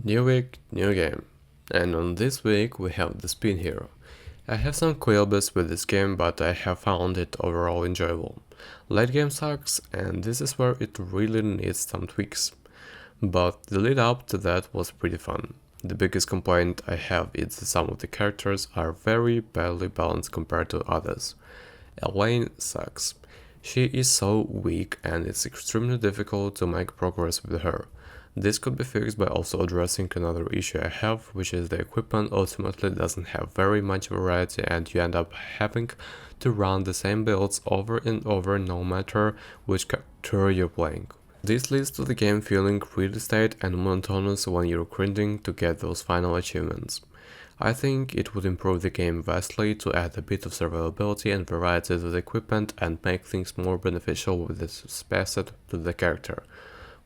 New week, new game. And on this week we have the Spin Hero. I have some quibbles with this game, but I have found it overall enjoyable. Late game sucks, and this is where it really needs some tweaks. But the lead up to that was pretty fun. The biggest complaint I have is that some of the characters are very badly balanced compared to others. Elaine sucks. She is so weak and it's extremely difficult to make progress with her. This could be fixed by also addressing another issue I have, which is the equipment ultimately doesn't have very much variety and you end up having to run the same builds over and over no matter which character you're playing. This leads to the game feeling really staid and monotonous when you're grinding to get those final achievements. I think it would improve the game vastly to add a bit of survivability and variety to the equipment and make things more beneficial with this facet to the character.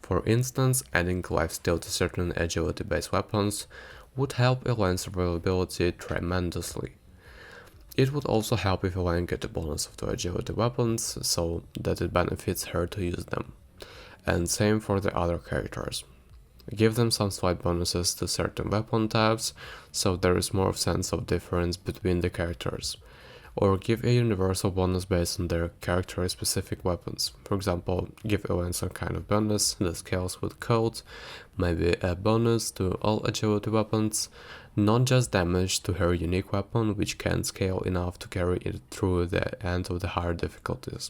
For instance, adding lifesteal to certain agility-based weapons would help Elaine's survivability tremendously. It would also help if Elaine get a bonus of the agility weapons, so that it benefits her to use them. And same for the other characters. Give them some slight bonuses to certain weapon types, so there is more sense of difference between the characters. Or give a universal bonus based on their character-specific weapons. For example, give Elaine some kind of bonus that scales with code, maybe a bonus to all agility weapons, not just damage to her unique weapon, which can scale enough to carry it through the end of the higher difficulties.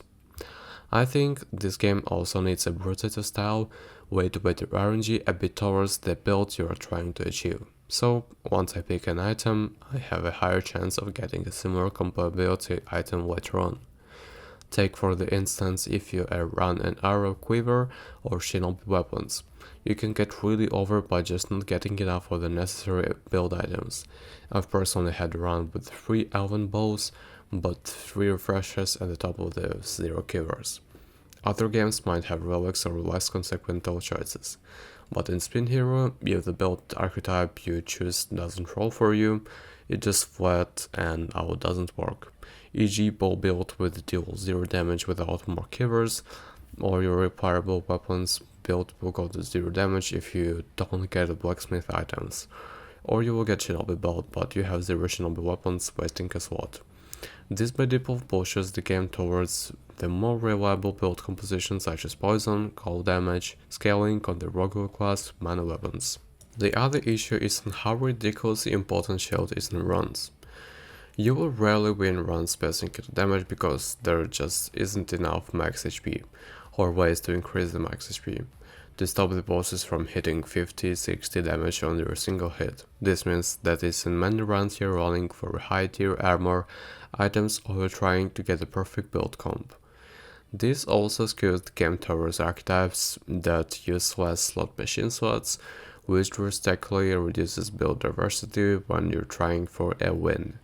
I think this game also needs a rotative style way to weight your RNG a bit towards the build you are trying to achieve. So, once I pick an item, I have a higher chance of getting a similar compatibility item later on. Take for the instance if you run an arrow quiver or shinobi weapons. You can get really over by just not getting enough of the necessary build items. I've personally had a run with 3 elven bows, but 3 refreshes at the top of the 0 quivers. Other games might have relics or less consequential choices. But in Spin Hero, if the build archetype you choose doesn't roll for you, it just flat and out doesn't work. E.g. bow build with deal 0 damage without more quivers, or your repairable weapons build will go to 0 damage if you don't get the blacksmith items. Or you will get shinobi build but you have 0 shinobi weapons wasting a slot. This by default pushes the game towards the more reliable build composition such as poison, cold damage, scaling on the roguelike class, mana weapons. The other issue is on how ridiculously important shield is in runs. You will rarely win runs passing into damage because there just isn't enough max HP, or ways to increase the max HP, to stop the bosses from hitting 50-60 damage on your single hit. This means that in many runs you're running for high tier armor items or you're trying to get the perfect build comp. This also skews the game towards archetypes that use less slot machine slots, which drastically reduces build diversity when you're trying for a win.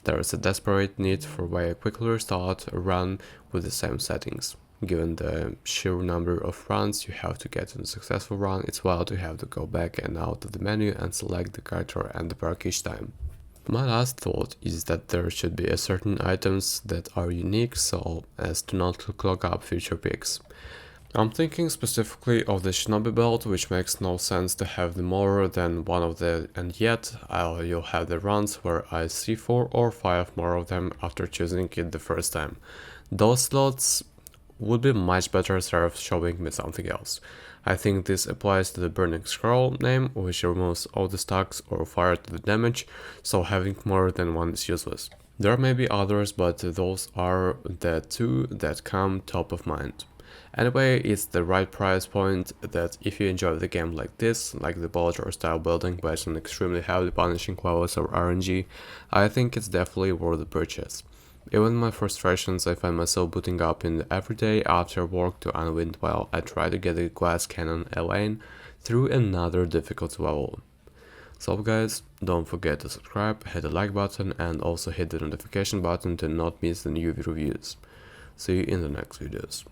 There is a desperate need for way quickly restart a run with the same settings. Given the sheer number of runs you have to get in a successful run, it's wild to have to go back and out of the menu and select the character and the perk each time. My last thought is that there should be a certain items that are unique so as to not clog up future picks. I'm thinking specifically of the shinobi belt, which makes no sense to have more than one of them, and yet you'll have the runs where I see 4 or 5 more of them after choosing it the first time. Those slots would be much better served showing me something else. I think this applies to the Burning Scroll name, which removes all the stacks or fire to the damage, so having more than one is useless. There may be others, but those are the 2 that come top of mind. Anyway, it's the right price point that if you enjoy the game like this, like the bullet style building based on extremely heavily punishing levels or RNG, I think it's definitely worth the purchase. Even in my frustrations, I find myself booting up in every day after work to unwind while I try to get the glass cannon Elaine through another difficult level. So guys, don't forget to subscribe, hit the like button and also hit the notification button to not miss the new reviews. See you in the next videos.